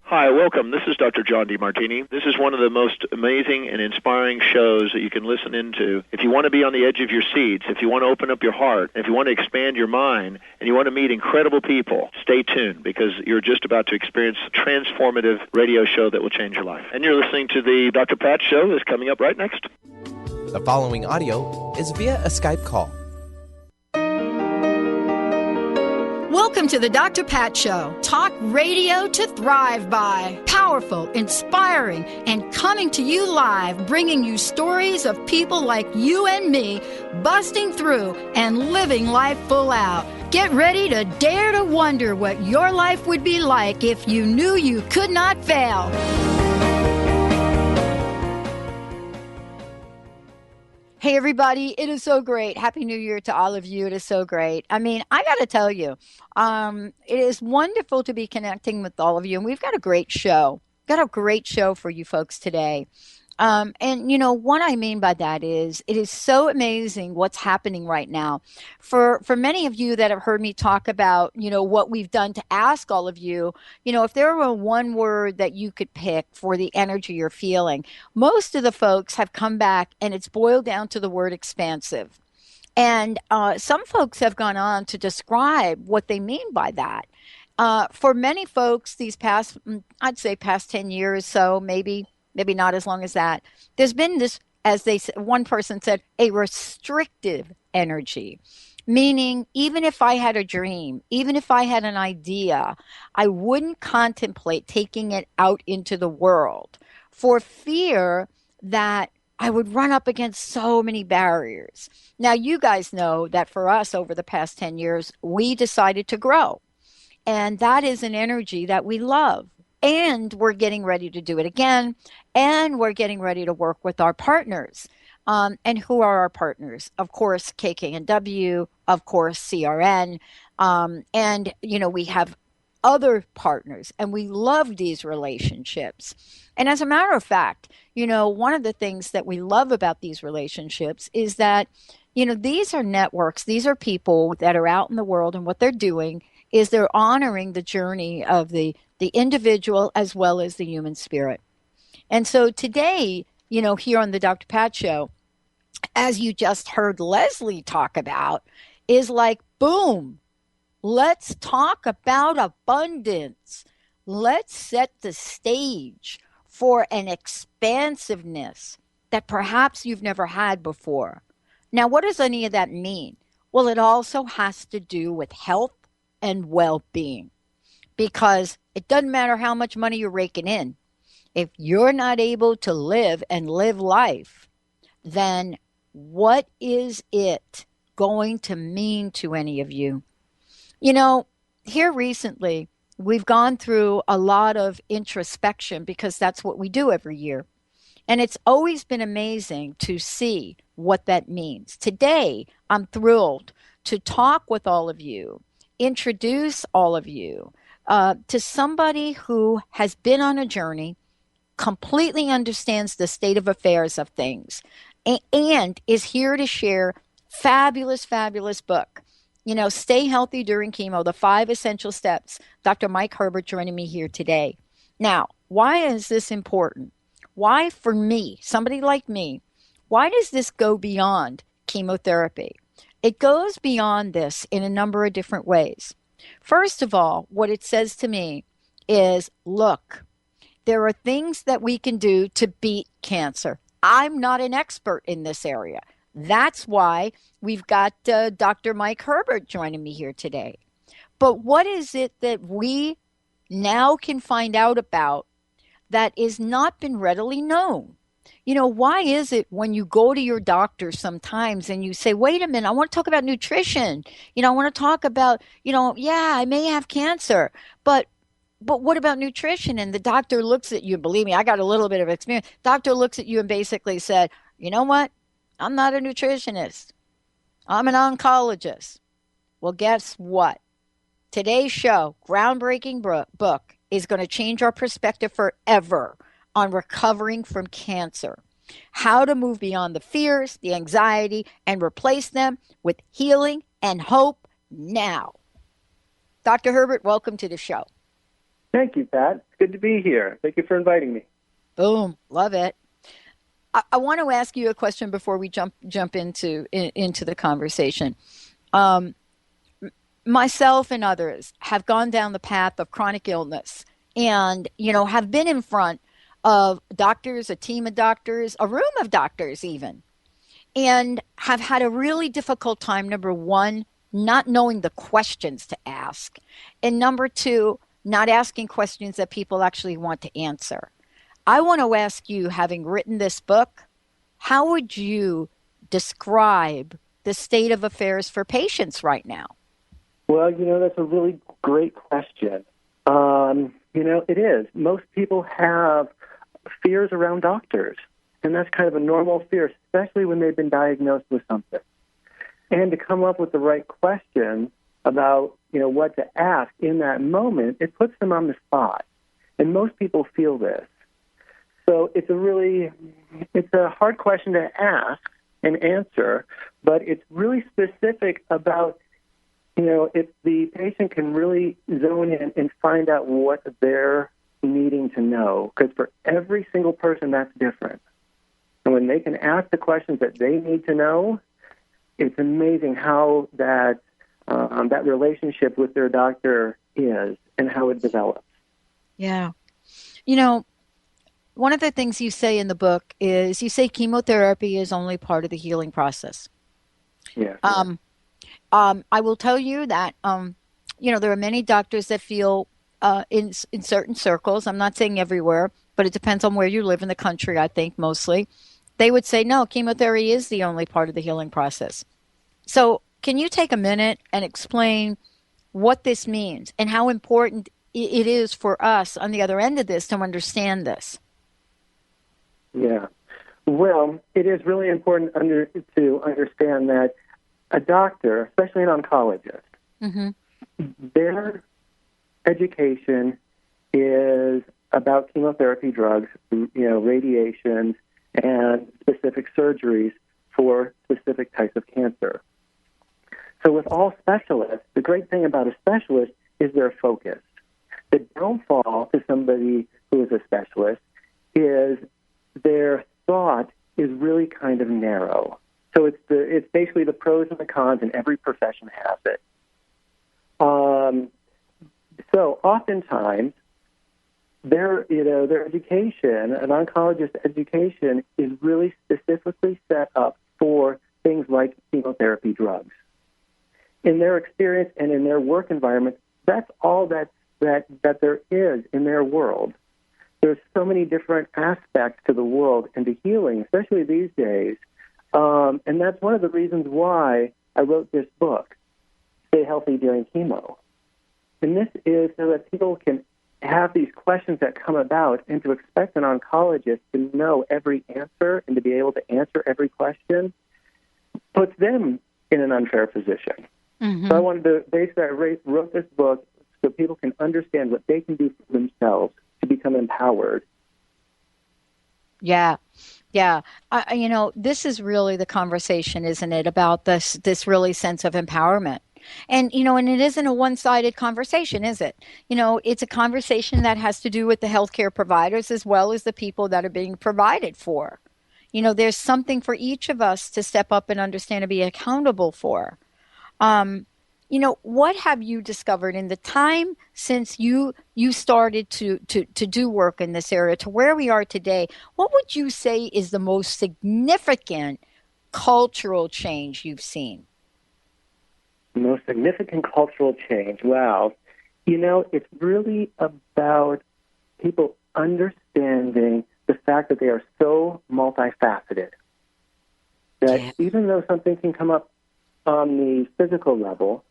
Hi, welcome. This is Dr. John DeMartini. This is one of the most amazing and inspiring shows that you can listen into. If you want to be on the edge of your seats, if you want to open up your heart, if you want to expand your mind, and you want to meet incredible people, stay tuned because you're just about to experience a transformative radio show that will change your life. And you're listening to the Dr. Pat Show that's coming up right next. The following audio is via a Skype call. Welcome to the Dr. Pat Show. Talk radio to thrive by. Powerful, inspiring, and coming to you live, bringing you stories of people like you and me, busting through and living life full out. Get ready to dare to wonder what your life would be like if you knew you could not fail. Hey, everybody. It is so great. Happy New Year to all of you. It is so great. I mean, I got to tell you, it is wonderful to be connecting with all of you. And we've got a great show. Got a great show for you folks today. And, you know, what I mean by that is it is so amazing what's happening right now. For many of you that have heard me talk about, you know, what we've done to ask all of you, you know, if there were one word that you could pick for the energy you're feeling, most of the folks have come back and it's boiled down to the word expansive. And some folks have gone on to describe what they mean by that. For many folks, these past, I'd say past 10 years, so maybe not as long as that, there's been this, as one person said, a restrictive energy, meaning even if I had a dream, even if I had an idea, I wouldn't contemplate taking it out into the world for fear that I would run up against so many barriers. Now, you guys know that for us over the past 10 years, we decided to grow. And that is an energy that we love. And we're getting ready to do it again. And we're getting ready to work with our partners. And who are our partners? Of course, KKNW, of course, CRN. And, you know, we have other partners. And we love these relationships. And as a matter of fact, you know, one of the things that we love about these relationships is that, you know, these are networks. These are people that are out in the world, and what they're doing is they're honoring the journey of the individual as well as the human spirit. And so today, you know, here on the Dr. Pat Show, as you just heard Leslie talk about, is like, boom, let's talk about abundance. Let's set the stage for an expansiveness that perhaps you've never had before. Now, what does any of that mean? Well, it also has to do with health and well-being, because it doesn't matter how much money you're raking in. If you're not able to live and live life, then what is it going to mean to any of you? You know, here recently, we've gone through a lot of introspection because that's what we do every year. And it's always been amazing to see what that means. Today, I'm thrilled to talk with all of you, introduce all of you to somebody who has been on a journey, completely understands the state of affairs of things, and is here to share fabulous, fabulous book. You know, Stay Healthy During Chemo, the 5 Essential Steps. Dr. Mike Herbert joining me here today. Now, why is this important? Why, for me, somebody like me, why does this go beyond chemotherapy? It goes beyond this in a number of different ways. First of all, what it says to me is, look, there are things that we can do to beat cancer. I'm not an expert in this area. That's why we've got Dr. Mike Herbert joining me here today. But what is it that we now can find out about that is not been readily known? You know, why is it when you go to your doctor sometimes and you say, wait a minute, I want to talk about nutrition. You know, I want to talk about, you know, yeah, I may have cancer, but what about nutrition? And the doctor looks at you, believe me, I got a little bit of experience. Doctor looks at you and basically said, you know what? I'm not a nutritionist. I'm an oncologist. Well, guess what? Today's show, groundbreaking book, is going to change our perspective forever on recovering from cancer. How to move beyond the fears, the anxiety, and replace them with healing and hope now. Dr. Herbert, welcome to the show. Thank you, Pat. It's good to be here. Thank you for inviting me. Boom. Love it. I want to ask you a question before we jump into the conversation. Um, Myself and others have gone down the path of chronic illness and, have been in front of doctors, a team of doctors, a room of doctors even, and have had a really difficult time, number one, not knowing the questions to ask, and number two, not asking questions that people actually want to answer. I want to ask you, having written this book, how would you describe the state of affairs for patients right now? Well, that's a really great question. It is. Most people have fears around doctors, and that's kind of a normal fear, especially when they've been diagnosed with something. And to come up with the right question about, what to ask in that moment, it puts them on the spot. And most people feel this. So it's a hard question to ask and answer, but it's really specific about, if the patient can really zone in and find out what they're needing to know, because for every single person, that's different. And when they can ask the questions that they need to know, it's amazing how that relationship with their doctor is and how it develops. Yeah. One of the things you say in the book is you say chemotherapy is only part of the healing process. Yeah. I will tell you that, there are many doctors that feel in certain circles, I'm not saying everywhere, but it depends on where you live in the country, I think mostly, they would say, no, chemotherapy is the only part of the healing process. So can you take a minute and explain what this means and how important it is for us on the other end of this to understand this? Yeah. Well, it is really important to understand that a doctor, especially an oncologist, mm-hmm. their education is about chemotherapy drugs, radiation, and specific surgeries for specific types of cancer. So with all specialists, the great thing about a specialist is they're focused. The downfall to somebody who is a specialist is their thought is really kind of narrow. So it's basically the pros and the cons, and every profession has it. So oftentimes, their education, an oncologist education, is really specifically set up for things like chemotherapy drugs. In their experience and in their work environment, that's all that there is in their world. There's so many different aspects to the world and to healing, especially these days. And that's one of the reasons why I wrote this book, Stay Healthy During Chemo. And this is so that people can have these questions that come about, and to expect an oncologist to know every answer and to be able to answer every question puts them in an unfair position. Mm-hmm. So I wanted to basically, I wrote this book so people can understand what they can do for themselves to become empowered. Yeah. Yeah. This is really the conversation, isn't it, about this really sense of empowerment. And, and it isn't a one-sided conversation, is it? It's a conversation that has to do with the healthcare providers as well as the people that are being provided for. There's something for each of us to step up and understand and be accountable for. What have you discovered in the time since you started to do work in this area to where we are today? What would you say is the most significant cultural change you've seen? The most significant cultural change? Wow. It's really about people understanding the fact that they are so multifaceted. That even though something can come up on the physical level,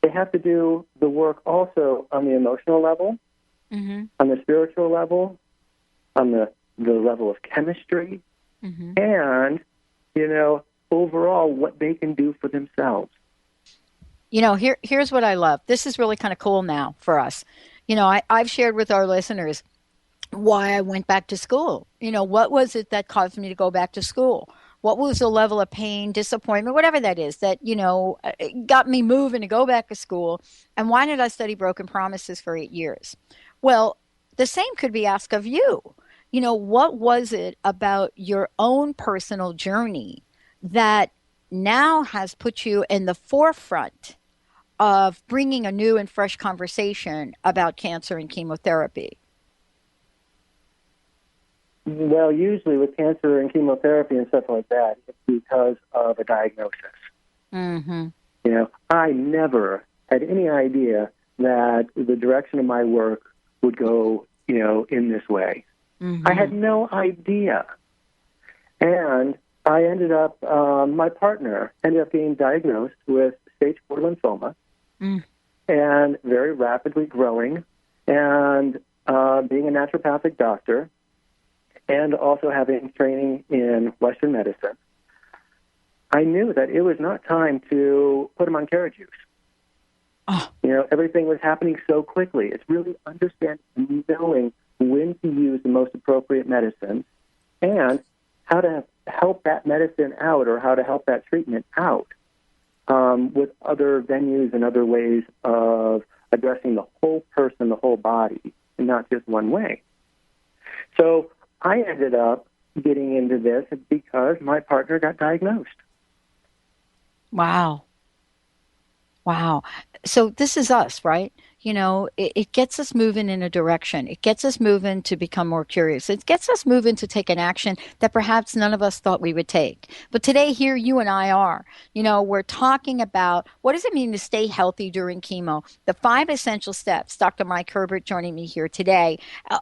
they have to do the work also on the emotional level, mm-hmm. on the spiritual level, on the level of chemistry, mm-hmm. and, overall what they can do for themselves. Here's what I love. This is really kind of cool now for us. I've shared with our listeners why I went back to school. What was it that caused me to go back to school? What was the level of pain, disappointment, whatever that is, that, got me moving to go back to school? And why did I study Broken Promises for 8 years? Well, the same could be asked of you. What was it about your own personal journey that now has put you in the forefront of bringing a new and fresh conversation about cancer and chemotherapy? Well, usually with cancer and chemotherapy and stuff like that, it's because of a diagnosis. Mm-hmm. I never had any idea that the direction of my work would go, in this way. Mm-hmm. I had no idea. And I ended up, my partner ended up being diagnosed with stage 4 lymphoma and very rapidly growing, and being a naturopathic doctor and also having training in Western medicine, I knew that it was not time to put him on carrot juice. Oh. Everything was happening so quickly. It's really understanding and knowing when to use the most appropriate medicine and how to help that medicine out or how to help that treatment out with other venues and other ways of addressing the whole person, the whole body, and not just one way. So I ended up getting into this because my partner got diagnosed. Wow. So this is us, right? It gets us moving in a direction. It gets us moving to become more curious. It gets us moving to take an action that perhaps none of us thought we would take. But today, here you and I are. We're talking about what does it mean to stay healthy during chemo? The 5 essential steps. Dr. Mike Herbert joining me here today,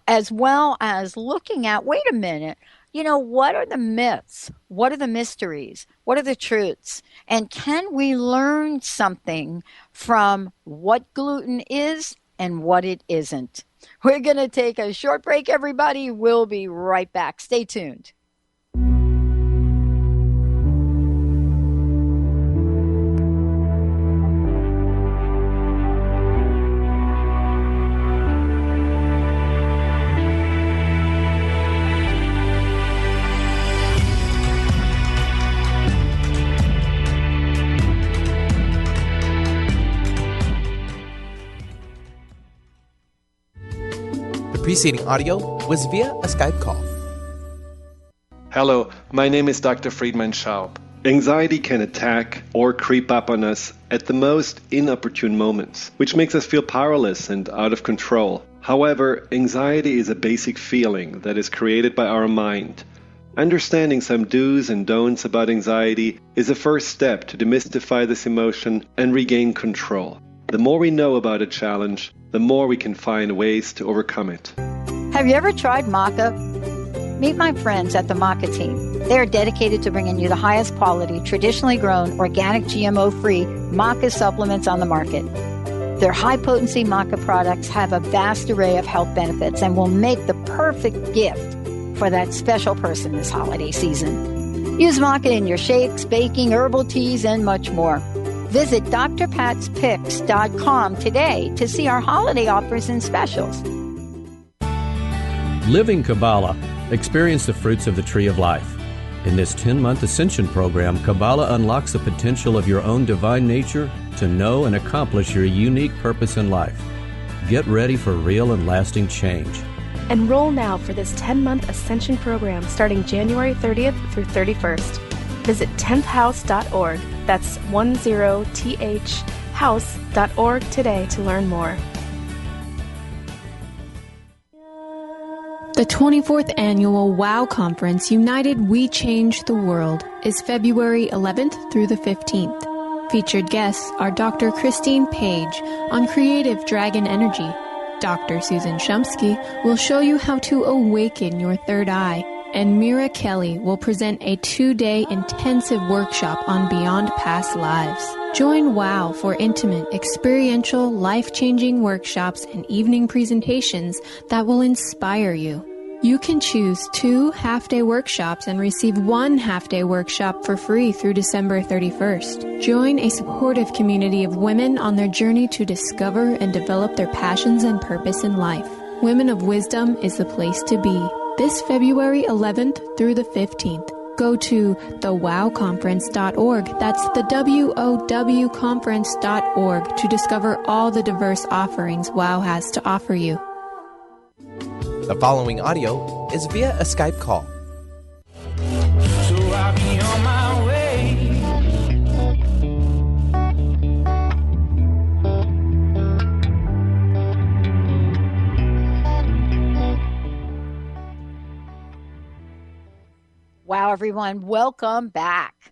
as well as looking at, wait a minute, what are the myths? What are the mysteries? What are the truths? And can we learn something from what gluten is and what it isn't? We're going to take a short break, everybody. We'll be right back. Stay tuned. Preceding audio was via a Skype call. Hello, my name is Dr. Friedman Schaub. Anxiety can attack or creep up on us at the most inopportune moments, which makes us feel powerless and out of control. However, anxiety is a basic feeling that is created by our mind. Understanding some do's and don'ts about anxiety is a first step to demystify this emotion and regain control. The more we know about a challenge, the more we can find ways to overcome it. Have you ever tried maca? Meet my friends at the Maca team. They are dedicated to bringing you the highest quality, traditionally grown, organic, GMO-free maca supplements on the market. Their high-potency maca products have a vast array of health benefits and will make the perfect gift for that special person this holiday season. Use maca in your shakes, baking, herbal teas, and much more. Visit drpatspicks.com today to see our holiday offers and specials. Living Kabbalah. Experience the fruits of the Tree of Life. In this 10-month Ascension program, Kabbalah unlocks the potential of your own divine nature to know and accomplish your unique purpose in life. Get ready for real and lasting change. Enroll now for this 10-month Ascension program starting January 30th through 31st. Visit 10thhouse.org. That's 10thhouse.org today to learn more. The 24th Annual WOW Conference, United We Change the World, is February 11th through the 15th. Featured guests are Dr. Christine Page on Creative Dragon Energy. Dr. Susan Shumsky will show you how to awaken your third eye. And Mira Kelly will present a 2-day intensive workshop on Beyond Past Lives. Join WOW for intimate, experiential, life-changing workshops and evening presentations that will inspire you. You can choose 2 half-day workshops and receive 1 half-day workshop for free through December 31st. Join a supportive community of women on their journey to discover and develop their passions and purpose in life. Women of Wisdom is the place to be. This February 11th through the 15th. Go to thewowconference.org. That's the WOW conference.org to discover all the diverse offerings WOW has to offer you. The following audio is via a Skype call. So I'll be on my way. Wow, everyone, welcome back.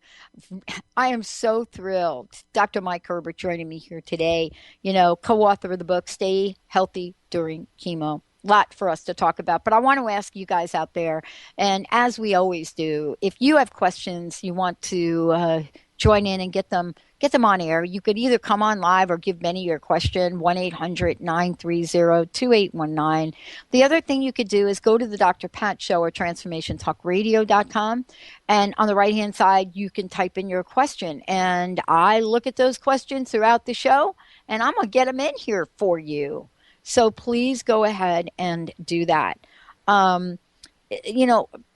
I am so thrilled. Dr. Mike Herbert joining me here today, co-author of the book, Stay Healthy During Chemo. Lot for us to talk about, but I want to ask you guys out there, and as we always do, if you have questions you want to join in and get them on air, you could either come on live or give Benny your question, 1-800-930-2819. The other thing you could do is go to the Dr. Pat Show or transformationtalkradio.com, and on the right-hand side, you can type in your question, and I look at those questions throughout the show, and I'm going to get them in here for you. So please go ahead and do that.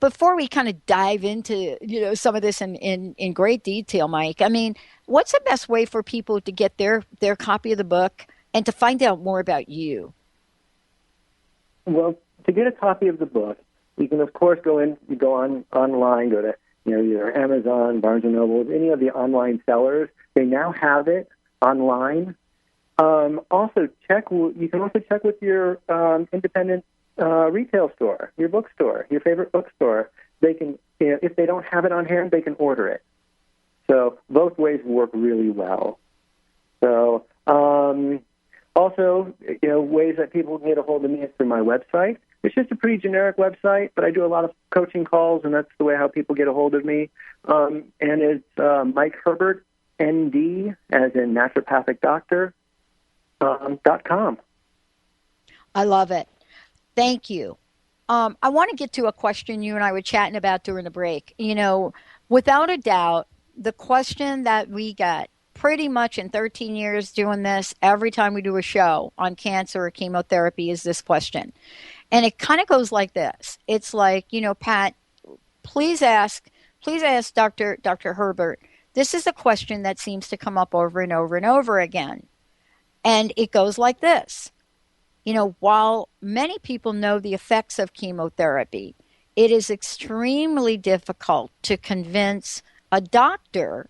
Before we kind of dive into, some of this in great detail, Mike, I mean, what's the best way for people to get their copy of the book and to find out more about you? Well, to get a copy of the book, you can, of course, go online, go to, either Amazon, Barnes & Noble, any of the online sellers. They now have it online. You can also check with your independent retail store, your bookstore, your favorite bookstore. They can, if they don't have it on hand, they can order it. So both ways work really well. So ways that people can get a hold of me is through my website. It's just a pretty generic website, but I do a lot of coaching calls, and that's the way how people get a hold of me. And it's Mike Herbert, ND, as in naturopathic doctor. .com. I love it. Thank you. I want to get to a question you and I were chatting about during the break. Without a doubt, the question that we get pretty much in 13 years doing this, every time we do a show on cancer or chemotherapy, is this question. And it kind of goes like this. It's like, Pat, please ask Dr. Herbert. This is a question that seems to come up over and over and over again. And it goes like this. While many people know the effects of chemotherapy, it is extremely difficult to convince a doctor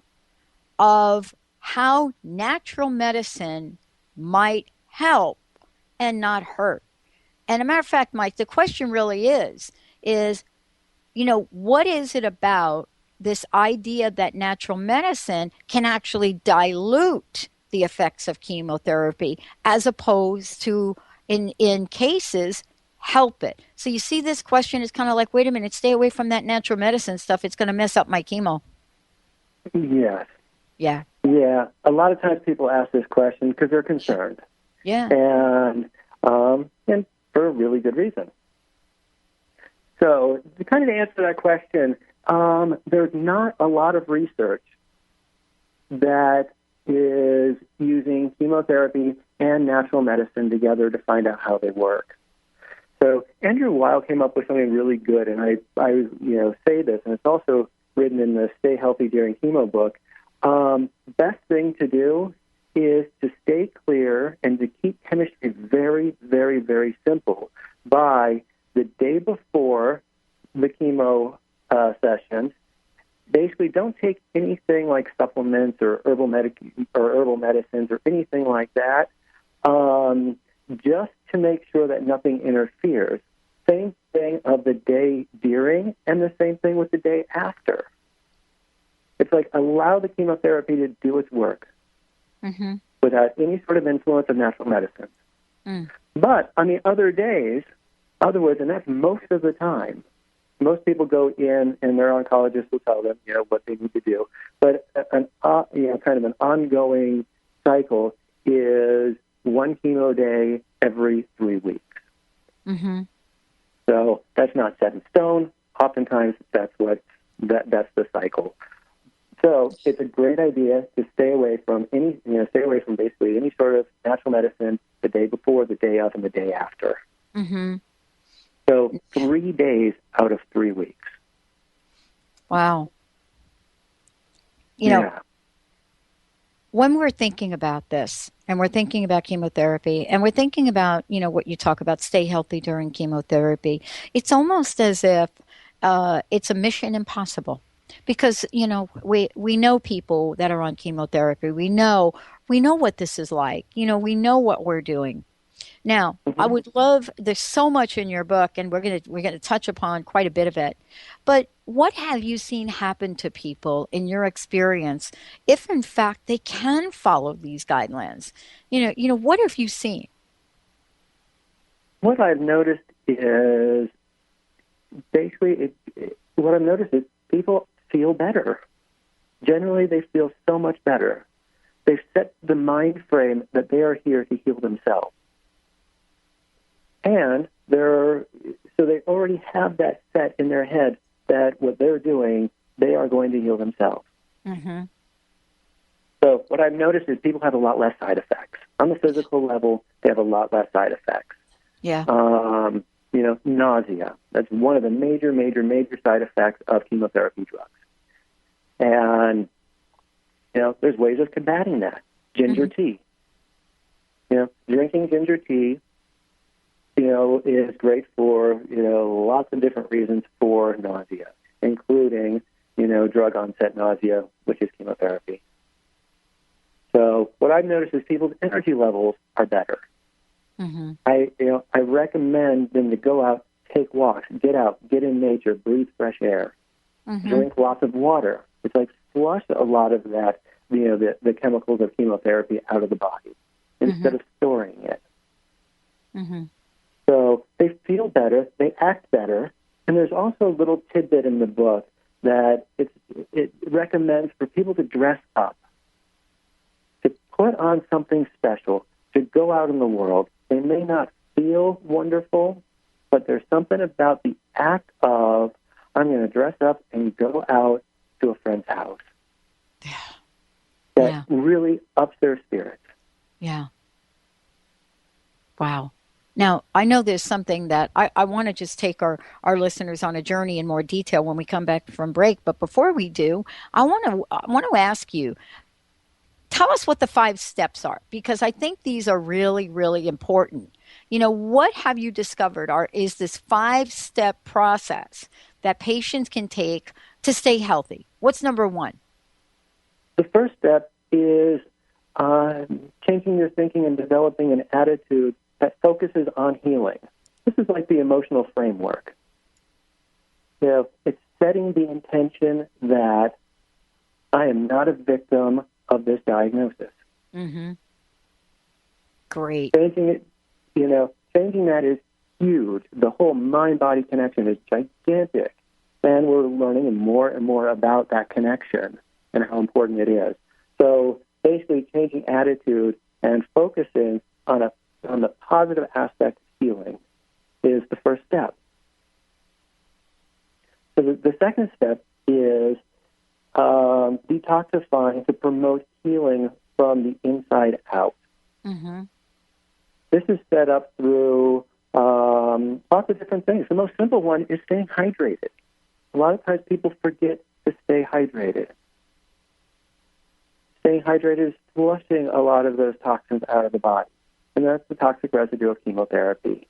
of how natural medicine might help and not hurt. And a matter of fact, Mike, the question really is, what is it about this idea that natural medicine can actually dilute the effects of chemotherapy, as opposed to, in cases, help it? So you see, this question is kind of like, wait a minute, stay away from that natural medicine stuff. It's going to mess up my chemo. Yes. Yeah. Yeah. A lot of times people ask this question because they're concerned. Yeah. And for a really good reason. So to kind of answer that question, there's not a lot of research that is using chemotherapy and natural medicine together to find out how they work. So Andrew Weil came up with something really good, and I say this, and it's also written in the Stay Healthy During Chemo book. Best thing to do is to stay clear and to keep chemistry very, very, very simple by the day before the chemo session. Basically, don't take anything like supplements or herbal medicines or anything like that, just to make sure that nothing interferes. Same thing of the day during, and the same thing with the day after. It's like allow the chemotherapy to do its work without any sort of influence of natural medicine. But on the other days, otherwise, and that's most of the time, most people go in and their oncologist will tell them, what they need to do. But kind of an ongoing cycle is one chemo day every 3 weeks. So that's not set in stone. Oftentimes, that's the cycle. So it's a great idea to stay away from basically any sort of natural medicine the day before, the day of, and the day after. So 3 days out of 3 weeks. Wow. when we're thinking about this and we're thinking about chemotherapy and we're thinking about, what you talk about, stay healthy during chemotherapy, it's almost as if it's a mission impossible. Because, we know people that are on chemotherapy. We know what this is like. We know what we're doing. Now, I would love, there's so much in your book, and we're gonna touch upon quite a bit of it. But what have you seen happen to people in your experience if in fact they can follow these guidelines? What have you seen? What I've noticed is people feel better. Generally, they feel so much better. They've set the mind frame that they are here to heal themselves. And they already have that set in their head that what they're doing, they are going to heal themselves. Mm-hmm. So what I've noticed is people have a lot less side effects. On the physical level, they have a lot less side effects. Yeah. Nausea. That's one of the major side effects of chemotherapy drugs. And, there's ways of combating that. Ginger tea. Drinking ginger tea, is great for, lots of different reasons for nausea, including, drug onset nausea, which is chemotherapy. So what I've noticed is people's energy levels are better. Mm-hmm. I recommend them to go out, take walks, get out, get in nature, breathe fresh air, drink lots of water. It's like flush a lot of that, the chemicals of chemotherapy out of the body instead of storing it. Mm-hmm. So they feel better, they act better, and there's also a little tidbit in the book that it recommends for people to dress up, to put on something special, to go out in the world. They may not feel wonderful, but there's something about the act of, I'm going to dress up and go out to a friend's house that really ups their spirits. Yeah. Wow. Now, I know there's something that I want to just take our listeners on a journey in more detail when we come back from break. But before we do, I want to ask you, tell us what the 5 steps are, because I think these are really, really important. What have you discovered is this 5-step process that patients can take to stay healthy? What's number 1? The first step is changing your thinking and developing an attitude that focuses on healing. This is like the emotional framework. It's setting the intention that I am not a victim of this diagnosis. Mm-hmm. Great. Changing that is huge. The whole mind-body connection is gigantic. And we're learning more and more about that connection and how important it is. So basically changing attitude and focusing on the positive aspect of healing is the first step. So the second step is detoxifying to promote healing from the inside out. Mm-hmm. This is set up through lots of different things. The most simple one is staying hydrated. A lot of times people forget to stay hydrated. Staying hydrated is flushing a lot of those toxins out of the body, and that's the toxic residue of chemotherapy.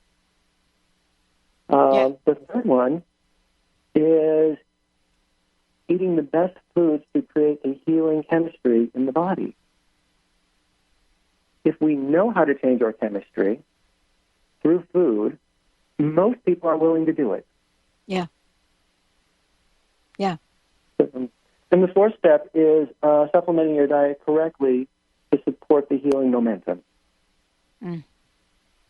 The third one is eating the best foods to create a healing chemistry in the body. If we know how to change our chemistry through food, most people are willing to do it. Yeah. Yeah. And the fourth step is supplementing your diet correctly to support the healing momentum. Mm.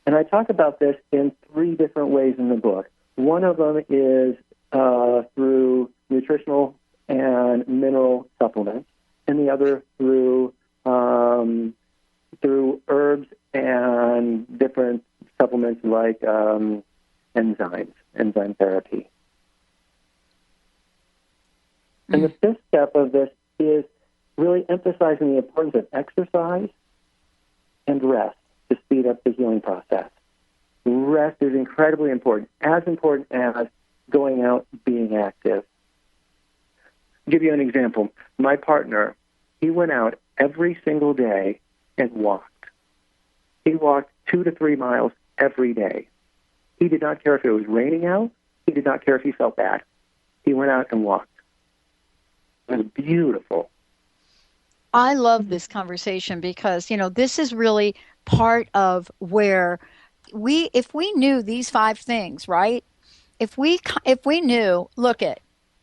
And I talk about this in 3 different ways in the book. One of them is through nutritional and mineral supplements, and the other through herbs and different supplements like enzyme therapy. And the 5th step of this is really emphasizing the importance of exercise and rest to speed up the healing process. Rest is incredibly important as going out, being active. I'll give you an example. My partner, he went out every single day and walked. He walked 2 to 3 miles every day. He did not care if it was raining out. He did not care if he felt bad. He went out and walked. It was beautiful. I love this conversation because, this is really part of where if we knew these 5 things, right? If we knew,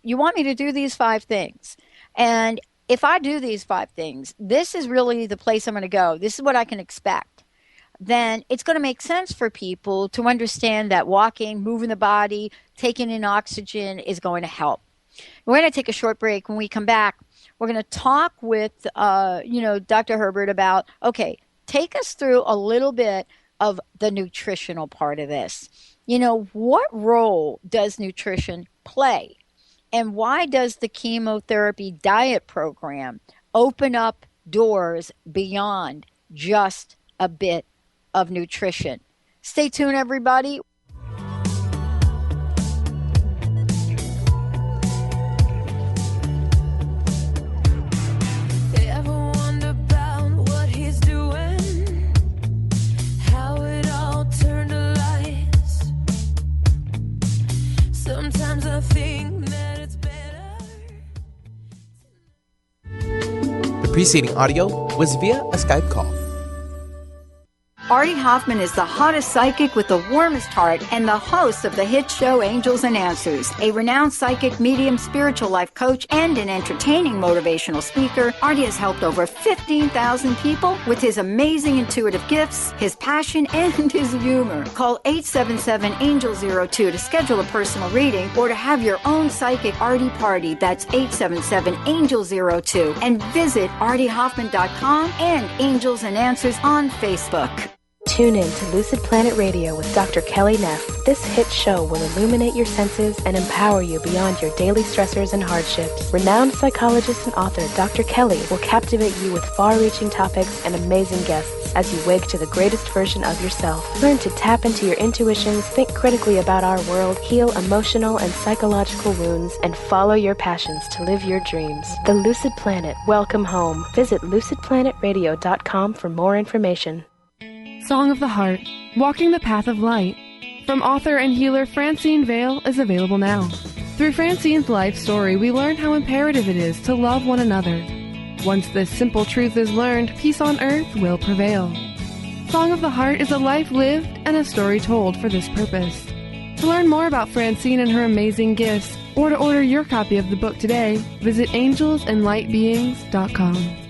you want me to do these 5 things. And if I do these 5 things, this is really the place I'm going to go. This is what I can expect. Then it's going to make sense for people to understand that walking, moving the body, taking in oxygen is going to help. We're going to take a short break. When we come back, we're going to talk with, Dr. Herbert about, take us through a little bit of the nutritional part of this. What role does nutrition play? And why does the chemotherapy diet program open up doors beyond just a bit of nutrition? Stay tuned, everybody. Sometimes I think that it's better. The preceding audio was via a Skype call. Artie Hoffman is the hottest psychic with the warmest heart and the host of the hit show Angels and Answers. A renowned psychic, medium, spiritual life coach, and an entertaining motivational speaker, Artie has helped over 15,000 people with his amazing intuitive gifts, his passion, and his humor. Call 877-ANGEL-02 to schedule a personal reading or to have your own psychic Artie party. That's 877-ANGEL-02. And visit artiehoffman.com and Angels and Answers on Facebook. Tune in to Lucid Planet Radio with Dr. Kelly Neff. This hit show will illuminate your senses and empower you beyond your daily stressors and hardships. Renowned psychologist and author Dr. Kelly will captivate you with far-reaching topics and amazing guests as you wake to the greatest version of yourself. Learn to tap into your intuitions, think critically about our world, heal emotional and psychological wounds, and follow your passions to live your dreams. The Lucid Planet. Welcome home. Visit lucidplanetradio.com for more information. Song of the Heart, Walking the Path of Light, from author and healer Francine Vale is available now. Through Francine's life story, we learn how imperative it is to love one another. Once this simple truth is learned, peace on earth will prevail. Song of the Heart is a life lived and a story told for this purpose. To learn more about Francine and her amazing gifts, or to order your copy of the book today, visit angelsandlightbeings.com.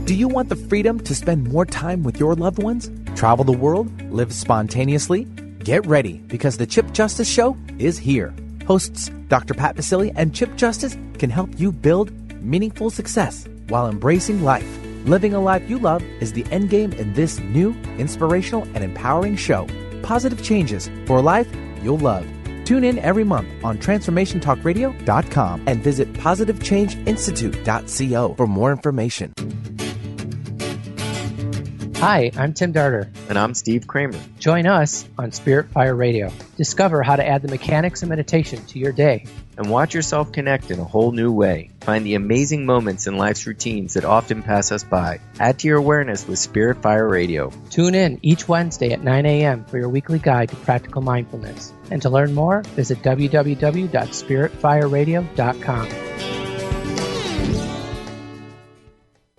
Do you want the freedom to spend more time with your loved ones? Travel the world? Live spontaneously? Get ready, because the Chip Justice Show is here. Hosts Dr. Pat Basile and Chip Justice can help you build meaningful success while embracing life. Living a life you love is the end game in this new, inspirational, and empowering show. Positive changes for a life you'll love. Tune in every month on TransformationTalkRadio.com and visit PositiveChangeInstitute.co for more information. Hi, I'm Tim Darter. And I'm Steve Kramer. Join us on Spirit Fire Radio. Discover how to add the mechanics of meditation to your day. And watch yourself connect in a whole new way. Find the amazing moments in life's routines that often pass us by. Add to your awareness with Spirit Fire Radio. Tune in each Wednesday at 9 a.m. for your weekly guide to practical mindfulness. And to learn more, visit www.spiritfireradio.com.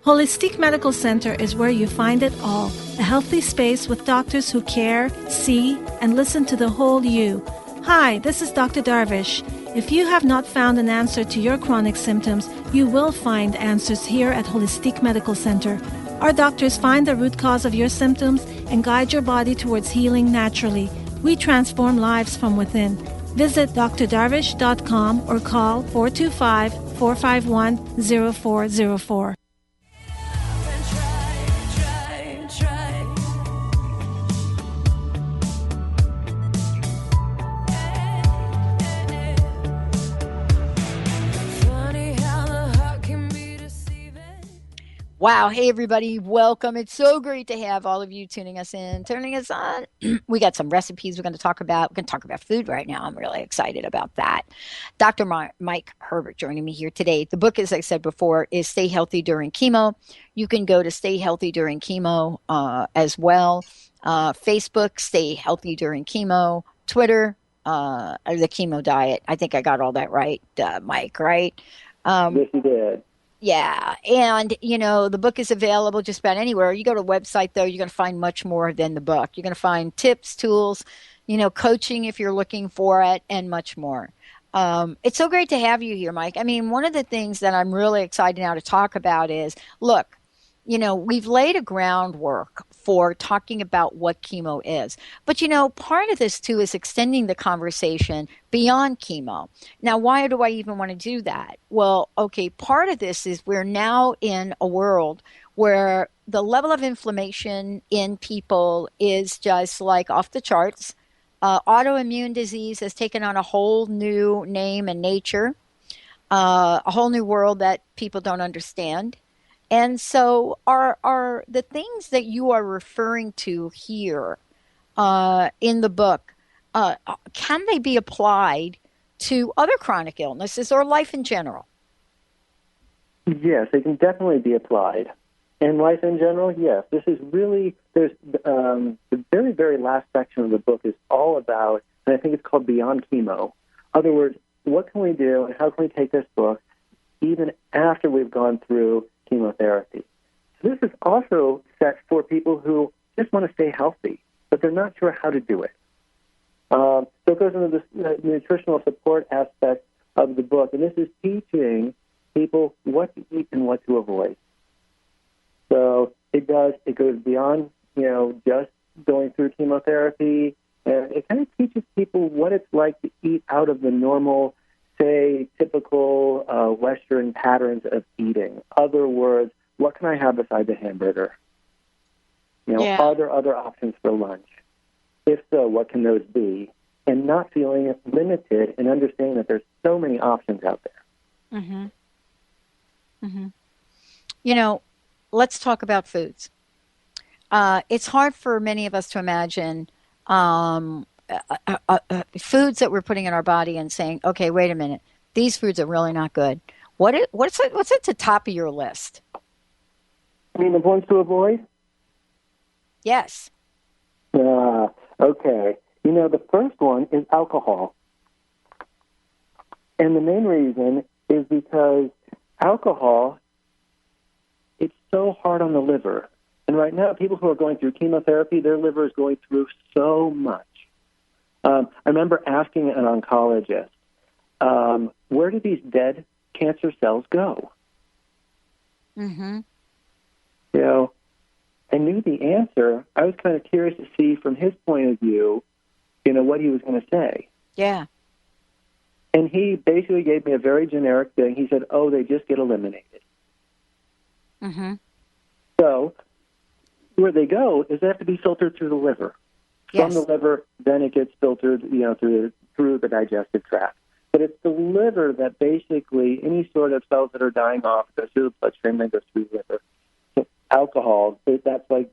Holistic Medical Center is where you find it all. A healthy space with doctors who care, see, and listen to the whole you. Hi, this is Dr. Darvish. If you have not found an answer to your chronic symptoms, you will find answers here at Holistic Medical Center. Our doctors find the root cause of your symptoms and guide your body towards healing naturally. We transform lives from within. Visit drdarvish.com or call 425-451-0404. Wow. Hey, everybody. Welcome. It's so great to have all of you tuning us in, turning us on. We got some recipes we're going to talk about. We're going to talk about food right now. I'm really excited about that. Dr. Mike Herbert joining me here today. The book, as I said before, is Stay Healthy During Chemo. You can go to Stay Healthy During Chemo as well. Facebook, Stay Healthy During Chemo. Twitter, The Chemo Diet. I think I got all that right, Mike, right? Yes, you did. Yeah. And, the book is available just about anywhere. You go to a website, though, you're going to find much more than the book. You're going to find tips, tools, coaching if you're looking for it, and much more. It's so great to have you here, Mike. I mean, one of the things that I'm really excited now to talk about is, look, we've laid a groundwork for talking about what chemo is. But, part of this, too, is extending the conversation beyond chemo. Now, why do I even want to do that? Well, okay, part of this is we're now in a world where the level of inflammation in people is just like off the charts. Autoimmune disease has taken on a whole new name and nature, a whole new world that people don't understand. And so are the things that you are referring to here in the book, can they be applied to other chronic illnesses or life in general? Yes, they can definitely be applied. And life in general, yes. This is really, the very, very last section of the book is all about, and I think it's called Beyond Chemo. In other words, what can we do and how can we take this book even after we've gone through chemotherapy? So this is also set for people who just want to stay healthy, but they're not sure how to do it. So it goes into the nutritional support aspect of the book, and this is teaching people what to eat and what to avoid. So it goes beyond, just going through chemotherapy, and it kind of teaches people what it's like to eat out of the normal, say, typical Western patterns of eating. Other words, what can I have beside the hamburger? Are there other options for lunch? If so, what can those be? And not feeling limited and understanding that there's so many options out there. Mm-hmm. Mm-hmm. Let's talk about foods. It's hard for many of us to imagine foods that we're putting in our body and saying, okay, wait a minute, these foods are really not good. What's at the top of your list? I mean, the ones to avoid? Yes. Okay. The first one is alcohol. And the main reason is because alcohol, it's so hard on the liver. And right now, people who are going through chemotherapy, their liver is going through so much. I remember asking an oncologist, where do these dead cancer cells go? Mm-hmm. I knew the answer. I was kind of curious to see from his point of view, what he was going to say. Yeah. And he basically gave me a very generic thing. He said, they just get eliminated. Mm-hmm. So where they go is they have to be filtered through the liver. Yes. From the liver, then it gets filtered, through the digestive tract. But it's the liver that basically any sort of cells that are dying off goes through the bloodstream, then goes through the liver. So alcohol, that's like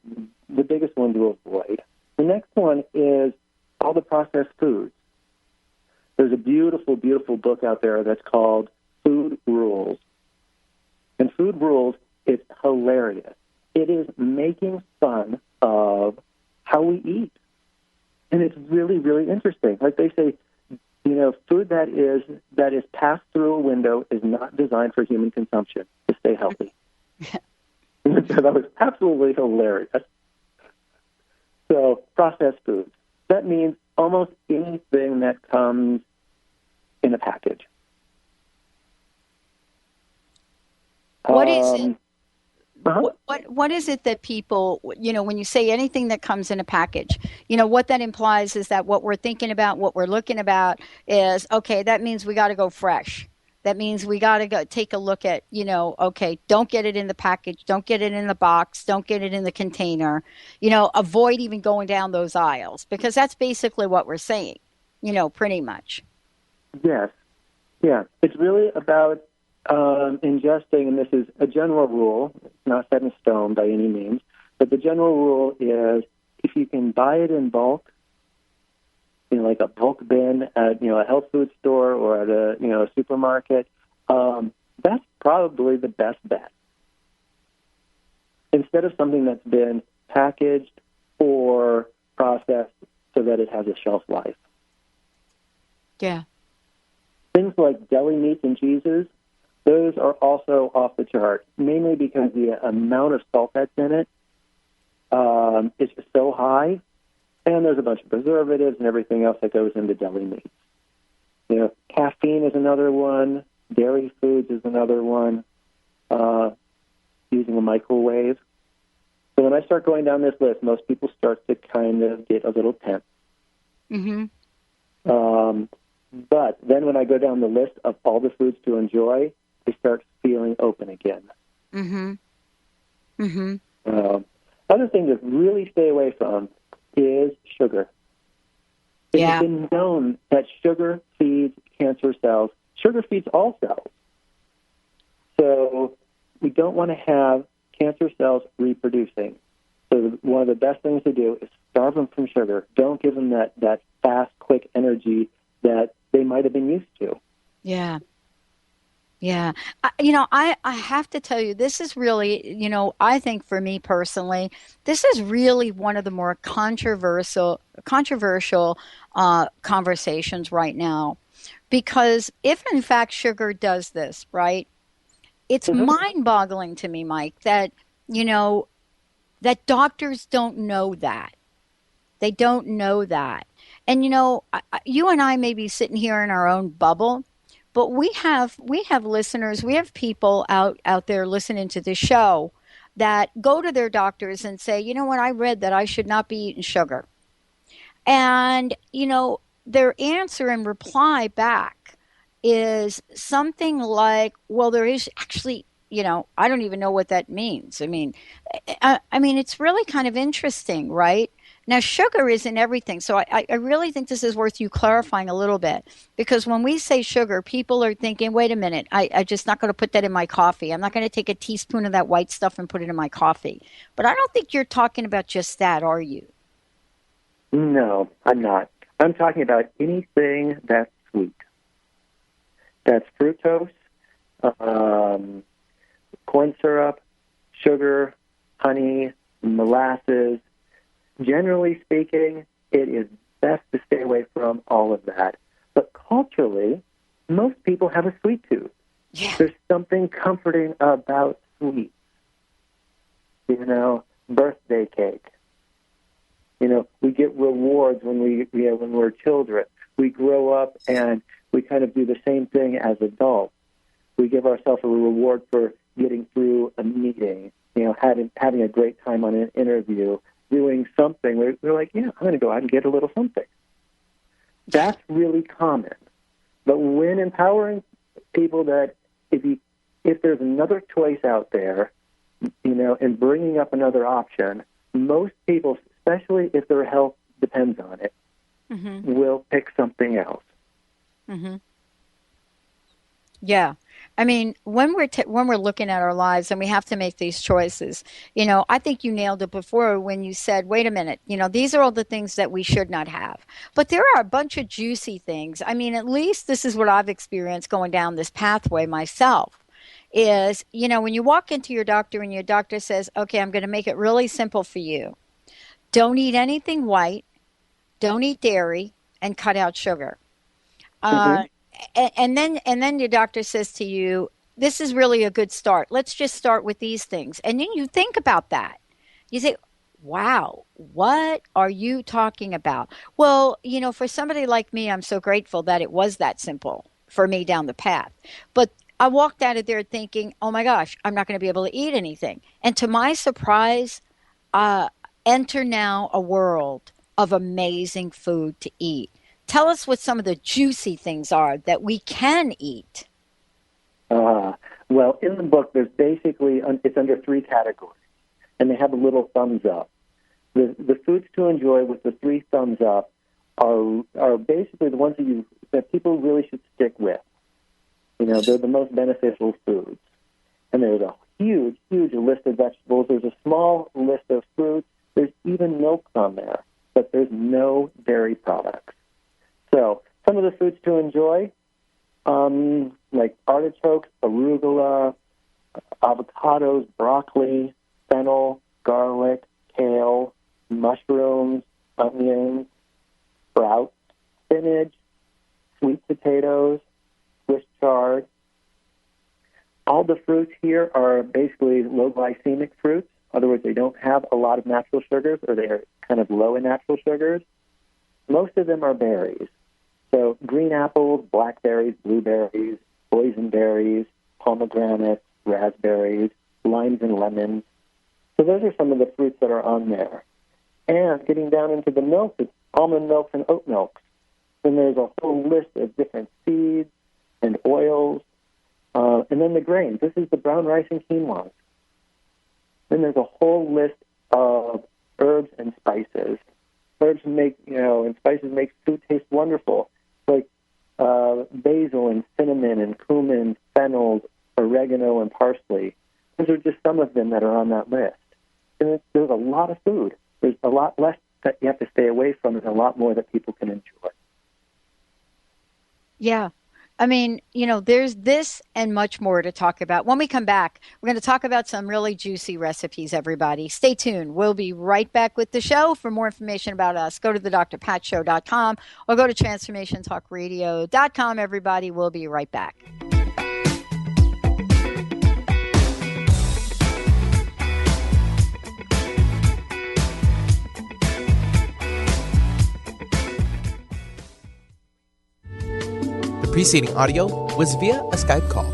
the biggest one to avoid. The next one is all the processed foods. There's a beautiful, beautiful book out there that's called Food Rules. And Food Rules is hilarious. It is making fun of how we eat. And it's really, really interesting. Like they say, food that is passed through a window is not designed for human consumption to stay healthy. That was absolutely hilarious. So, processed foods. That means almost anything that comes in a package. What is it? Uh-huh. What is it that people, when you say anything that comes in a package, what that implies is that what we're thinking about, what we're looking about is, okay, that means we got to go fresh. That means we got to go take a look at, okay, don't get it in the package, don't get it in the box, don't get it in the container, avoid even going down those aisles, because that's basically what we're saying, pretty much. Yes. Yeah. It's really about ingesting, and this is a general rule, it's not set in stone by any means, but the general rule is if you can buy it in bulk, like a bulk bin at a health food store or at a supermarket, that's probably the best bet. Instead of something that's been packaged or processed so that it has a shelf life. Yeah. Things like deli meats and cheeses, those are also off the chart, mainly because the amount of salt that's in it is just so high, and there's a bunch of preservatives and everything else that goes into deli meats. Caffeine is another one. Dairy foods is another one. Using a microwave. So when I start going down this list, most people start to kind of get a little tense. Mm-hmm. But then when I go down the list of all the foods to enjoy, they start feeling open again. Mm-hmm. Mm-hmm. Other thing to really stay away from is sugar. It has been known that sugar feeds cancer cells. Sugar feeds all cells. So we don't want to have cancer cells reproducing. So one of the best things to do is starve them from sugar. Don't give them that fast, quick energy that they might have been used to. Yeah. Yeah. I have to tell you, this is really, I think for me personally, this is really one of the more controversial conversations right now. Because if, in fact, sugar does this, right, it's mind-boggling to me, Mike, that, that doctors don't know that. They don't know that. And, you and I may be sitting here in our own bubble, but we have listeners, we have people out there listening to the show that go to their doctors and say, you know what, I read that I should not be eating sugar. And, their answer and reply back is something like, well, there is actually, I don't even know what that means. I mean, it's really kind of interesting, right? Now, sugar isn't everything. So I really think this is worth you clarifying a little bit, because when we say sugar, people are thinking, wait a minute, I just not going to put that in my coffee. I'm not going to take a teaspoon of that white stuff and put it in my coffee. But I don't think you're talking about just that, are you? No, I'm not. I'm talking about anything that's sweet. That's fructose, corn syrup, sugar, honey, molasses. Generally speaking, it is best to stay away from all of that. But culturally, most people have a sweet tooth. Yeah. There's something comforting about sweets. Birthday cake. We get rewards when when we're children. We grow up and we kind of do the same thing as adults. We give ourselves a reward for getting through a meeting, having a great time on an interview, doing something. We're like, I'm going to go out and get a little something. That's really common. But when empowering people that if there's another choice out there, and bringing up another option, most people, especially if their health depends on it, will pick something else. Mm-hmm. Yeah. I mean, when we're looking at our lives and we have to make these choices, I think you nailed it before when you said, wait a minute, these are all the things that we should not have. But there are a bunch of juicy things. I mean, at least this is what I've experienced going down this pathway myself. Is, when you walk into your doctor and your doctor says, okay, I'm going to make it really simple for you. Don't eat anything white, don't eat dairy, and cut out sugar. And then your doctor says to you, this is really a good start. Let's just start with these things. And then you think about that. You say, wow, what are you talking about? Well, for somebody like me, I'm so grateful that it was that simple for me down the path. But I walked out of there thinking, oh my gosh, I'm not going to be able to eat anything. And to my surprise, enter now a world of amazing food to eat. Tell us what some of the juicy things are that we can eat. Well, in the book, there's basically, it's under 3 categories, and they have a little thumbs up. The foods to enjoy with the 3 thumbs up are basically the ones that people really should stick with. They're the most beneficial foods. And there's a huge, huge list of vegetables. There's a small list of fruits. There's even milk on there, but there's no dairy products. So some of the foods to enjoy, like artichokes, arugula, avocados, broccoli, fennel, garlic, kale, mushrooms, onions, sprouts, spinach, sweet potatoes, Swiss chard. All the fruits here are basically low glycemic fruits. In other words, they don't have a lot of natural sugars, or they're kind of low in natural sugars. Most of them are berries. So green apples, blackberries, blueberries, boysenberries, pomegranates, raspberries, limes and lemons. So those are some of the fruits that are on there. And getting down into the milk, it's almond milks and oat milks. Then there's a whole list of different seeds and oils. And then the grains. This is the brown rice and quinoa. Then there's a whole list of herbs and spices. Herbs make, and spices make food taste wonderful. Like basil and cinnamon and cumin, fennel, oregano, and parsley. Those are just some of them that are on that list. And there's a lot of food. There's a lot less that you have to stay away from and a lot more that people can enjoy. Yeah. I mean, there's this and much more to talk about. When we come back, we're going to talk about some really juicy recipes, everybody. Stay tuned. We'll be right back with the show. For more information about us, go to thedrpatshow.com or go to transformationtalkradio.com, everybody. We'll be right back. Preceding audio was via a Skype call.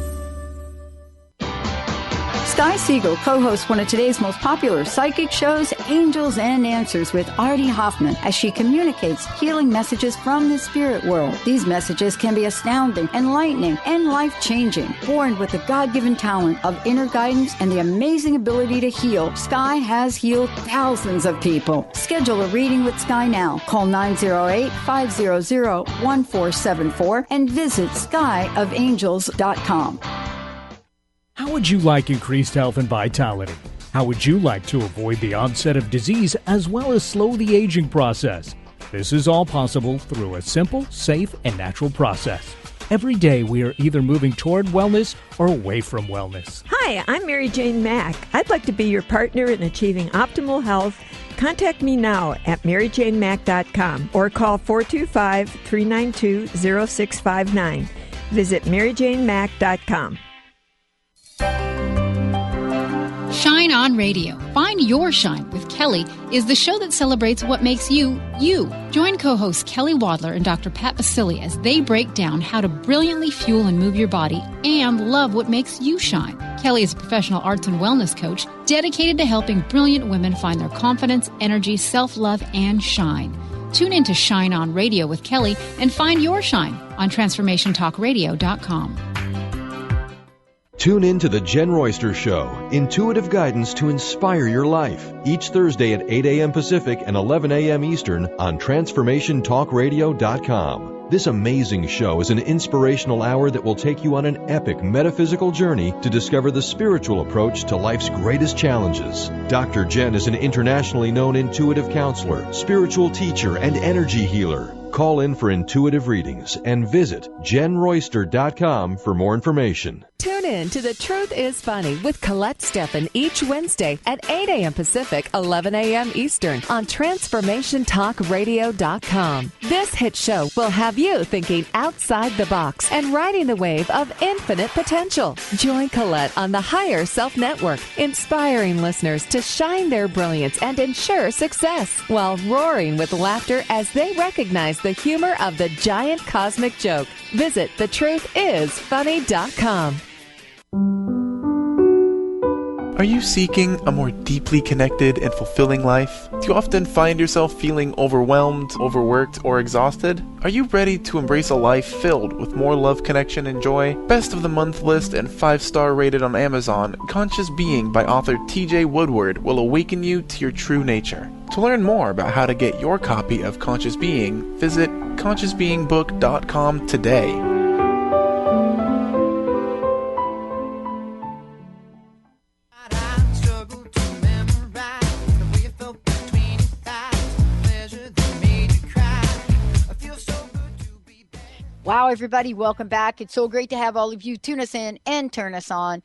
Sky Siegel co-hosts one of today's most popular psychic shows, Angels and Answers, with Artie Hoffman, as she communicates healing messages from the spirit world. These messages can be astounding, enlightening, and life-changing. Born with the God-given talent of inner guidance and the amazing ability to heal, Sky has healed thousands of people. Schedule a reading with Sky now. Call 908-500-1474 and visit skyofangels.com. How would you like increased health and vitality? How would you like to avoid the onset of disease as well as slow the aging process? This is all possible through a simple, safe, and natural process. Every day we are either moving toward wellness or away from wellness. Hi, I'm Mary Jane Mack. I'd like to be your partner in achieving optimal health. Contact me now at maryjanemack.com or call 425-392-0659. Visit maryjanemack.com. Shine On Radio. Find Your Shine with Kelly is the show that celebrates what makes you, you. Join co-hosts Kelly Wadler and Dr. Pat Basili as they break down how to brilliantly fuel and move your body and love what makes you shine. Kelly is a professional arts and wellness coach dedicated to helping brilliant women find their confidence, energy, self-love, and shine. Tune in to Shine On Radio with Kelly and find your shine on TransformationTalkRadio.com. Tune in to The Jen Royster Show, intuitive guidance to inspire your life, each Thursday at 8 a.m. Pacific and 11 a.m. Eastern on TransformationTalkRadio.com. This amazing show is an inspirational hour that will take you on an epic metaphysical journey to discover the spiritual approach to life's greatest challenges. Dr. Jen is an internationally known intuitive counselor, spiritual teacher, and energy healer. Call in for intuitive readings and visit jenroyster.com for more information. Tune in to The Truth is Funny with Colette Steffen each Wednesday at 8 a.m. Pacific, 11 a.m. Eastern on TransformationTalkRadio.com. This hit show will have you thinking outside the box and riding the wave of infinite potential. Join Colette on the Higher Self Network, inspiring listeners to shine their brilliance and ensure success while roaring with laughter as they recognize the humor of the giant cosmic joke. Visit thetruthisfunny.com. Are you seeking a more deeply connected and fulfilling life? Do you often find yourself feeling overwhelmed, overworked, or exhausted? Are you ready to embrace a life filled with more love, connection, and joy? Best of the Month list and 5-star rated on Amazon, Conscious Being by author T.J. Woodward will awaken you to your true nature. To learn more about how to get your copy of Conscious Being, visit ConsciousBeingBook.com today. Wow, everybody, welcome back. It's so great to have all of you tune us in and turn us on.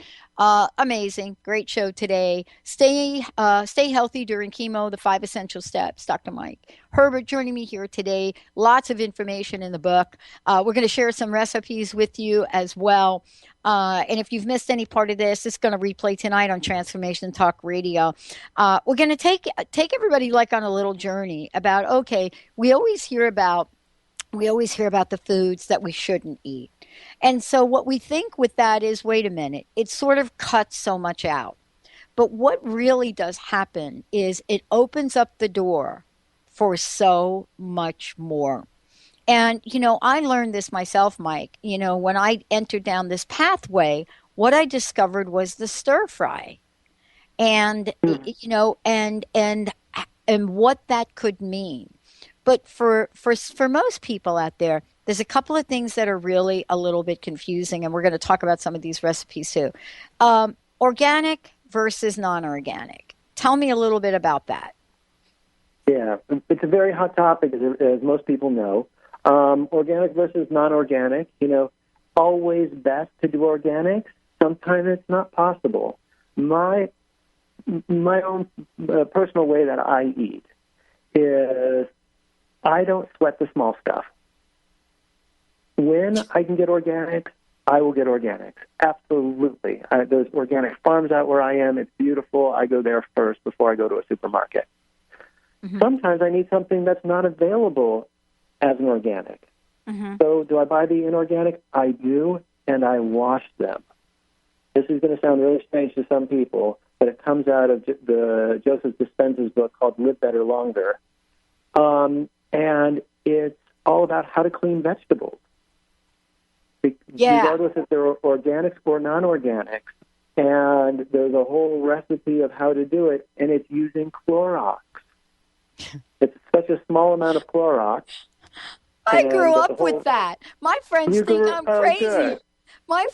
Amazing. Great show today. Stay healthy during chemo, the 5 essential steps. Dr. Mike Herbert joining me here today. Lots of information in the book. We're going to share some recipes with you as well. And if you've missed any part of this, it's going to replay tonight on Transformation Talk Radio. We're going to take everybody like on a little journey about, okay, we always hear about the foods that we shouldn't eat. And so what we think with that is, wait a minute, it sort of cuts so much out. But what really does happen is it opens up the door for so much more. And, I learned this myself, Mike. When I entered down this pathway, what I discovered was the stir fry. And, and what that could mean. But for most people out there, there's a couple of things that are really a little bit confusing, and we're going to talk about some of these recipes too. Organic versus non-organic. Tell me a little bit about that. Yeah, it's a very hot topic, as most people know. Organic versus non-organic, always best to do organic. Sometimes it's not possible. My own personal way that I eat is I don't sweat the small stuff. When I can get organics, I will get organics. Absolutely. There's organic farms out where I am. It's beautiful. I go there first before I go to a supermarket. Mm-hmm. Sometimes I need something that's not available as an organic. Mm-hmm. So do I buy the inorganic? I do, and I wash them. This is going to sound really strange to some people, but it comes out of the Joseph Dispenza's book called Live Better Longer. And it's all about how to clean vegetables. Regardless if they're organics or non-organics. And there's a whole recipe of how to do it, and it's using Clorox. It's such a small amount of Clorox. I grew up with that. My friends think I'm crazy. Good. My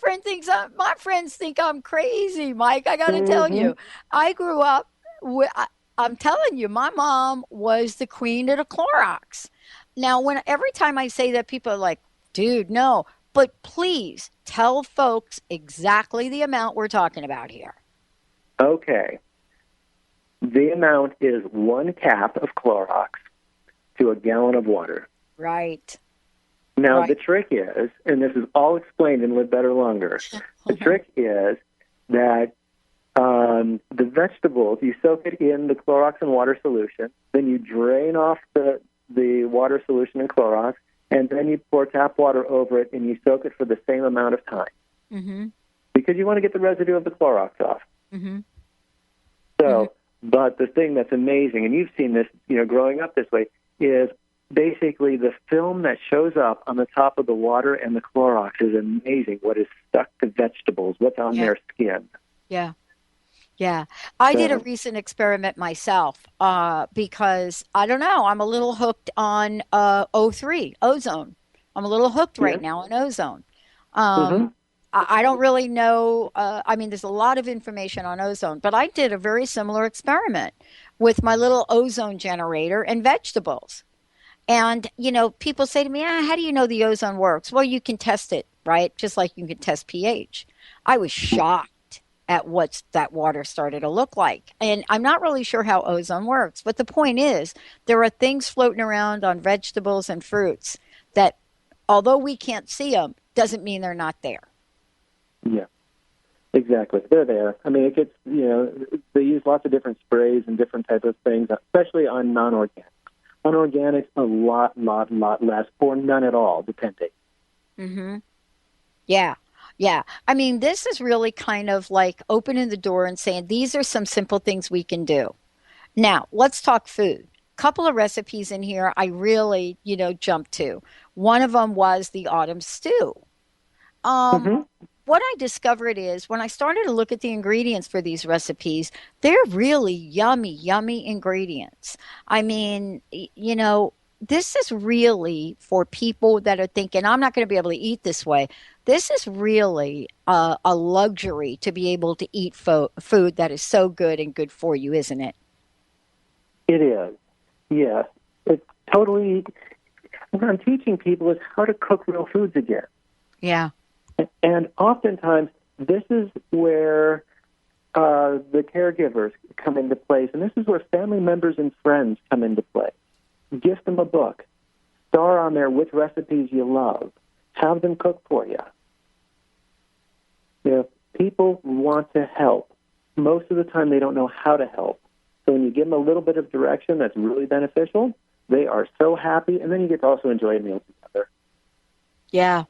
friends think I'm crazy, Mike. I got to tell you, I grew up with. I'm telling you, my mom was the queen of the Clorox. Now, every time I say that, people are like, dude, no. But please tell folks exactly the amount we're talking about here. Okay. The amount is 1 cap of Clorox to a gallon of water. Right. Now, the trick is, and this is all explained in Live Better Longer, the trick is that the vegetables, you soak it in the Clorox and water solution, then you drain off the water solution in Clorox, and then you pour tap water over it, and you soak it for the same amount of time. Mm-hmm. Because you want to get the residue of the Clorox off. Mm-hmm. So, but the thing that's amazing, and you've seen this, growing up this way, is basically the film that shows up on the top of the water and the Clorox is amazing. What is stuck to vegetables, what's on their skin. Yeah. Yeah. I did a recent experiment myself because, I don't know, I'm a little hooked on O3, ozone. I'm a little hooked right now on ozone. I don't really know. There's a lot of information on ozone, but I did a very similar experiment with my little ozone generator and vegetables. And, people say to me, how do you know the ozone works? Well, you can test it, right? Just like you can test pH. I was shocked at what that water started to look like. And I'm not really sure how ozone works. But the point is, there are things floating around on vegetables and fruits that, although we can't see them, doesn't mean they're not there. Yeah, exactly. They're there. I mean, it gets, they use lots of different sprays and different types of things, especially on non-organics. On organics, a lot less, or none at all, depending. Mm-hmm. Yeah. Yeah. This is really kind of like opening the door and saying, these are some simple things we can do. Now, let's talk food. Couple of recipes in here I really, jumped to. One of them was the autumn stew. What I discovered is when I started to look at the ingredients for these recipes, they're really yummy ingredients. This is really for people that are thinking, I'm not going to be able to eat this way. This is really a luxury to be able to eat food that is so good and good for you, isn't it? It is. Yes. It's totally. what I'm teaching people is how to cook real foods again. Yeah. And oftentimes, this is where the caregivers come into place, and this is where family members and friends come into play. Gift them a book. Star on there which recipes you love. Have them cook for you. You know, people want to help. Most of the time, they don't know how to help. So when you give them a little bit of direction that's really beneficial, they are so happy, and then you get to also enjoy a meal together. Yeah.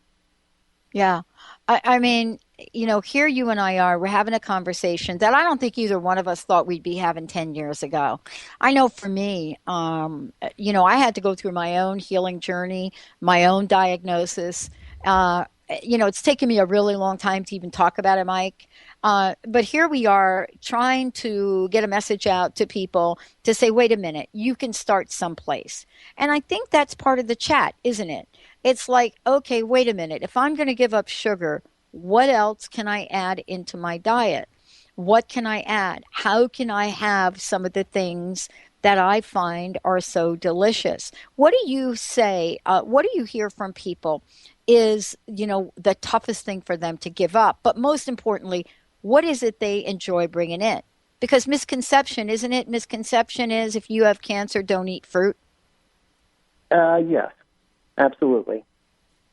Yeah. I mean, you know, here you and I are, we're having a conversation that I don't think either one of us thought we'd be having 10 years ago. I know for me, you know, I had to go through my own healing journey, my own diagnosis. You know, it's taken me a really long time to even talk about it, Mike. But here we are trying to get a message out to people to say, wait a minute, you can start someplace. And I think that's part of the chat, isn't it? It's like, okay, wait a minute. If I'm going to give up sugar, what else can I add into my diet? What can I add? How can I have some of the things that I find are so delicious? What do you say? What do you hear from people is, you know, the toughest thing for them to give up? But most importantly, what is it they enjoy bringing in? Because misconception, isn't it? Misconception is if you have cancer, don't eat fruit. Yes, absolutely.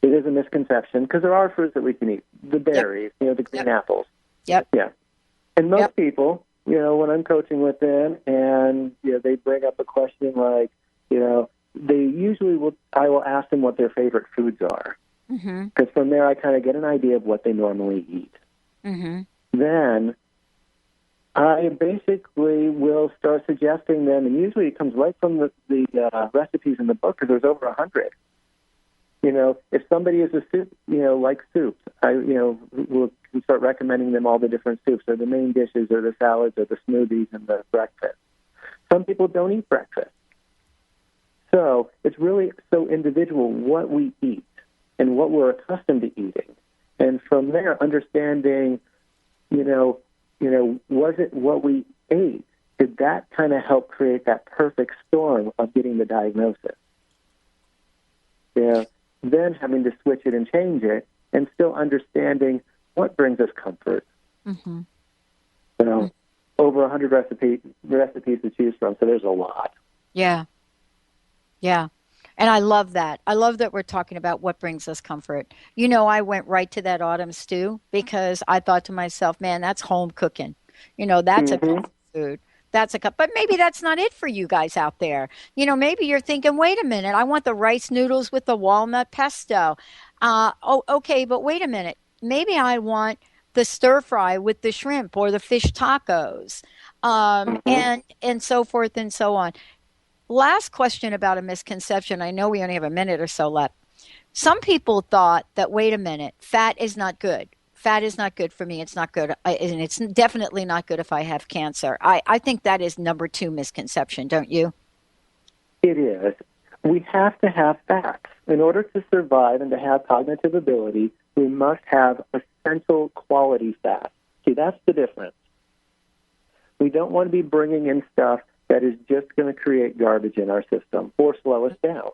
It is a misconception because there are fruits that we can eat. The berries, you know, the green apples. Yep. Yeah. And most people, you know, when I'm coaching with them and, you know, they bring up a question like, you know, they usually will, I will ask them what their favorite foods are. Because from there I kind of get an idea of what they normally eat. Then I basically will start suggesting them, and usually it comes right from the recipes in the book because there's over 100. You know, if somebody is a soup, you know, like soups, I, you know, will start recommending them all the different soups, or the main dishes, or the salads, or the smoothies, and the breakfast. Some people don't eat breakfast. So it's really so individual what we eat and what we're accustomed to eating. And from there, understanding, you know, was it what we ate? Did that kind of help create that perfect storm of getting the diagnosis? Yeah. Then having to switch it and change it, and still understanding what brings us comfort. So over 100 recipes to choose from, so there's a lot. Yeah. Yeah. And I love that. I love that we're talking about what brings us comfort. You know, I went right to that autumn stew because I thought to myself, man, that's home cooking. You know, that's a comfort food. That's a cup. But maybe that's not it for you guys out there. You know, maybe you're thinking, wait a minute, I want the rice noodles with the walnut pesto. Okay, but wait a minute. Maybe I want the stir fry with the shrimp or the fish tacos, and so forth and so on. Last question about a misconception. I know we only have a minute or so left. Some people thought that, wait a minute, fat is not good. Fat is not good for me. It's not good. And it's definitely not good if I have cancer. I think that is number 2 misconception, don't you? It is. We have to have fats. In order to survive and to have cognitive ability, we must have essential quality fats. See, that's the difference. We don't want to be bringing in stuff that is just going to create garbage in our system or slow us down.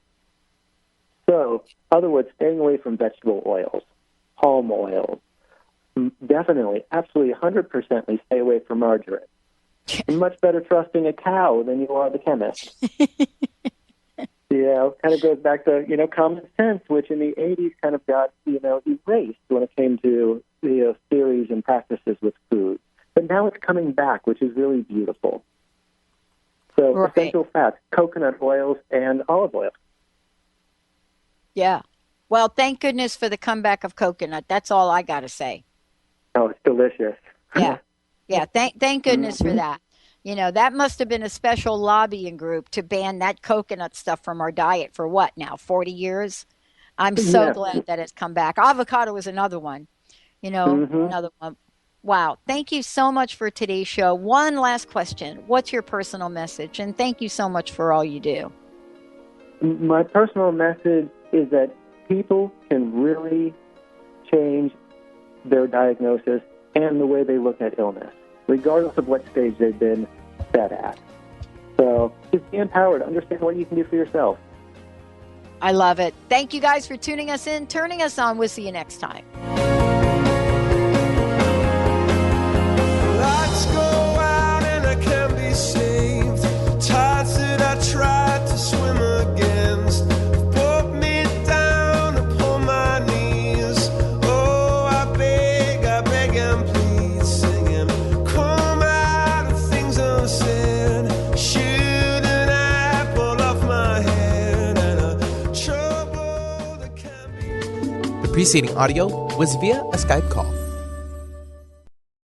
So, in other words, staying away from vegetable oils, palm oils. Definitely, absolutely, 100% stay away from margarine. You're much better trusting a cow than you are the chemist. You know, kind of goes back to, you know, common sense, which in the 80s kind of got, you know, erased when it came to, you know, theories and practices with food. But now it's coming back, which is really beautiful. So essential fats, coconut oils and olive oil. Yeah. Well, thank goodness for the comeback of coconut. That's all I got to say. Oh, it's delicious. Yeah. Yeah. Thank goodness for that. You know, that must have been a special lobbying group to ban that coconut stuff from our diet for what now, 40 years? I'm so glad that it's come back. Avocado is another one, you know, another one. Wow. Thank you so much for today's show. One last question. What's your personal message? And thank you so much for all you do. My personal message is that people can really change their diagnosis and the way they look at illness, regardless of what stage they've been set at. So just be empowered. Understand what you can do for yourself. I love it. Thank you guys for tuning us in, turning us on. We'll see you next time. Lights go out and I can't be saved. Tides that I tried to swim against brought me down upon my knees. Oh, I beg and plead, singing, come out of things unsaid. Shouldn't I pull off my head and a trouble that can be. The preceding audio was via a Skype call.